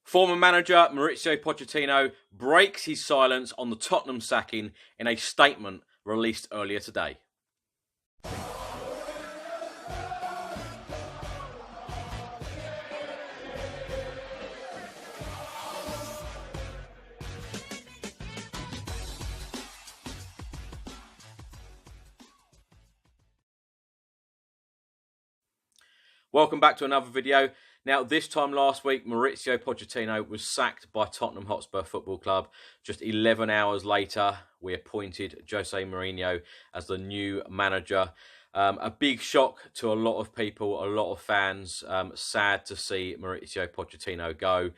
Former manager Mauricio Pochettino breaks his silence on the Tottenham sacking in a statement released earlier today. Welcome back to another video. Now, this time last week, Mauricio Pochettino was sacked by Tottenham Hotspur Football Club. Just 11 hours later, we appointed Jose Mourinho as the new manager. A big shock to a lot of people, a lot of fans. Sad to see Mauricio Pochettino go.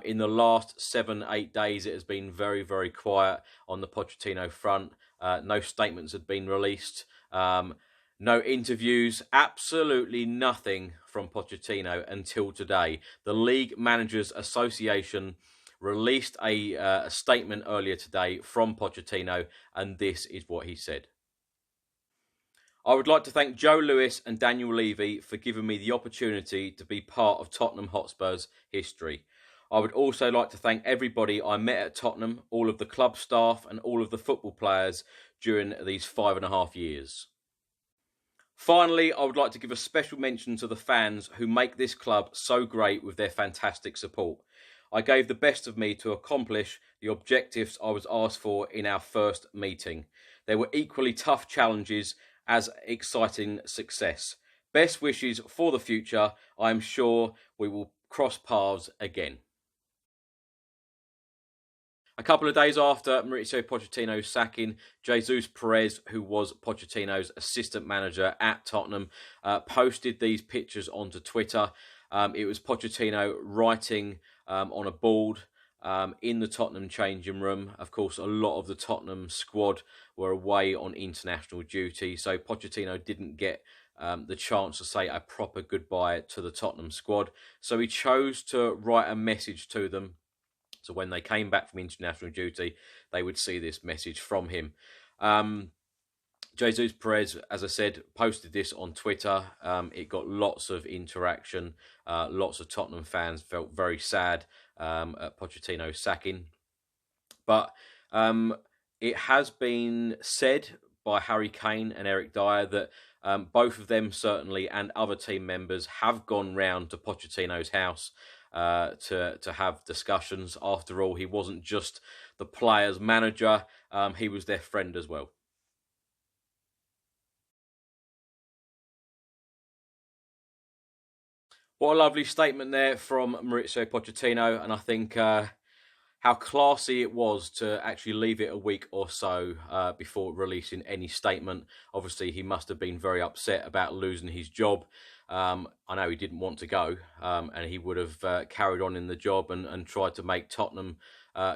In the last 7-8 days, it has been very, very quiet on the Pochettino front. No statements had been released. No interviews, absolutely nothing from Pochettino until today. The League Managers Association released a statement earlier today from Pochettino, and this is what he said. I would like to thank Joe Lewis and Daniel Levy for giving me the opportunity to be part of Tottenham Hotspur's history. I would also like to thank everybody I met at Tottenham, all of the club staff and all of the football players during these 5.5 years. Finally, I would like to give a special mention to the fans who make this club so great with their fantastic support. I gave the best of me to accomplish the objectives I was asked for in our first meeting. There were equally tough challenges as exciting success. Best wishes for the future. I am sure we will cross paths again. A couple of days after Mauricio Pochettino's sacking, Jesus Perez, who was Pochettino's assistant manager at Tottenham, posted these pictures onto Twitter. It was Pochettino writing on a board in the Tottenham changing room. Of course, a lot of the Tottenham squad were away on international duty, so Pochettino didn't get the chance to say a proper goodbye to the Tottenham squad. So he chose to write a message to them. So when they came back from international duty, they would see this message from him. Jesus Perez, as I said, posted this on Twitter. It got lots of interaction. Lots of Tottenham fans felt very sad at Pochettino's sacking. But it has been said by Harry Kane and Eric Dyer that both of them certainly and other team members have gone round to Pochettino's house to have discussions. After all, he wasn't just the players' manager, he was their friend as well. What a lovely statement there from Mauricio Pochettino, and I think how classy it was to actually leave it a week or so before releasing any statement. Obviously, he must have been very upset about losing his job. I know he didn't want to go, and he would have carried on in the job and tried to make Tottenham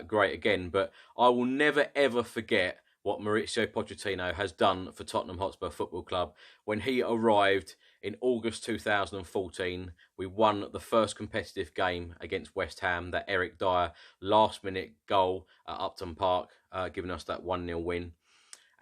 great again. But I will never, ever forget what Mauricio Pochettino has done for Tottenham Hotspur Football Club. When he arrived in August 2014, we won the first competitive game against West Ham, that Eric Dyer last-minute goal at Upton Park, giving us that 1-0 win.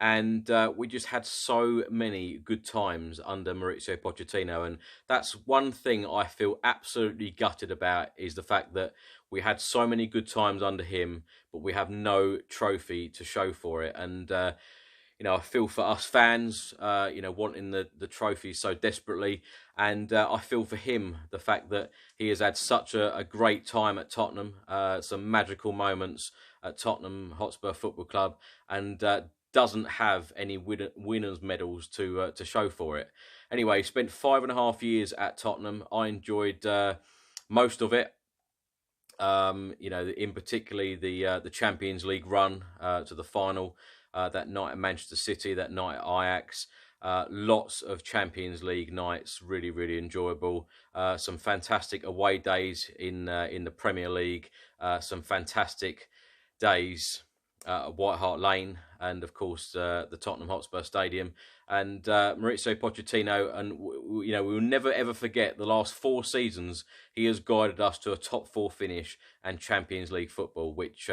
And we just had so many good times under Mauricio Pochettino. And that's one thing I feel absolutely gutted about, is the fact that we had so many good times under him, but we have no trophy to show for it. And, I feel for us fans, wanting the trophy so desperately. And I feel for him, the fact that he has had such a great time at Tottenham, some magical moments at Tottenham Hotspur Football Club, and doesn't have any winners' medals to show for it. Anyway, spent 5.5 years at Tottenham. I enjoyed most of it. In particularly the Champions League run to the final, that night at Manchester City, that night at Ajax. Lots of Champions League nights, really, really enjoyable. Some fantastic away days in the Premier League. Some fantastic days at White Hart Lane, and of course the Tottenham Hotspur Stadium. And Mauricio Pochettino, and we will never ever forget the last 4 seasons he has guided us to a top 4 finish and Champions League football, which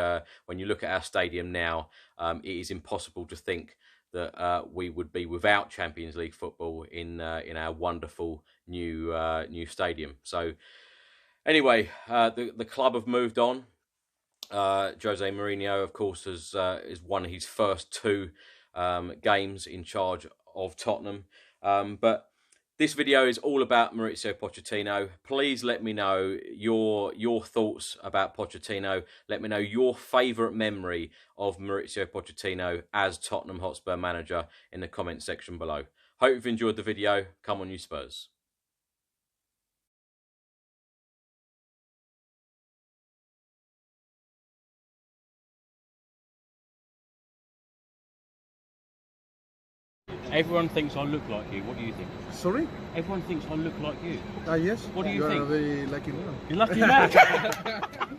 when you look at our stadium now, it is impossible to think that we would be without Champions League football in our wonderful new stadium. So Anyway, the club have moved on. Jose Mourinho, of course, has won his first 2 games in charge of Tottenham. But this video is all about Mauricio Pochettino. Please let me know your thoughts about Pochettino. Let me know your favourite memory of Mauricio Pochettino as Tottenham Hotspur manager in the comment section below. Hope you've enjoyed the video. Come on, you Spurs. Everyone thinks I look like you. What do you think? Sorry? Everyone thinks I look like you. Yes. What do you You are think? a very lucky man. You're lucky man.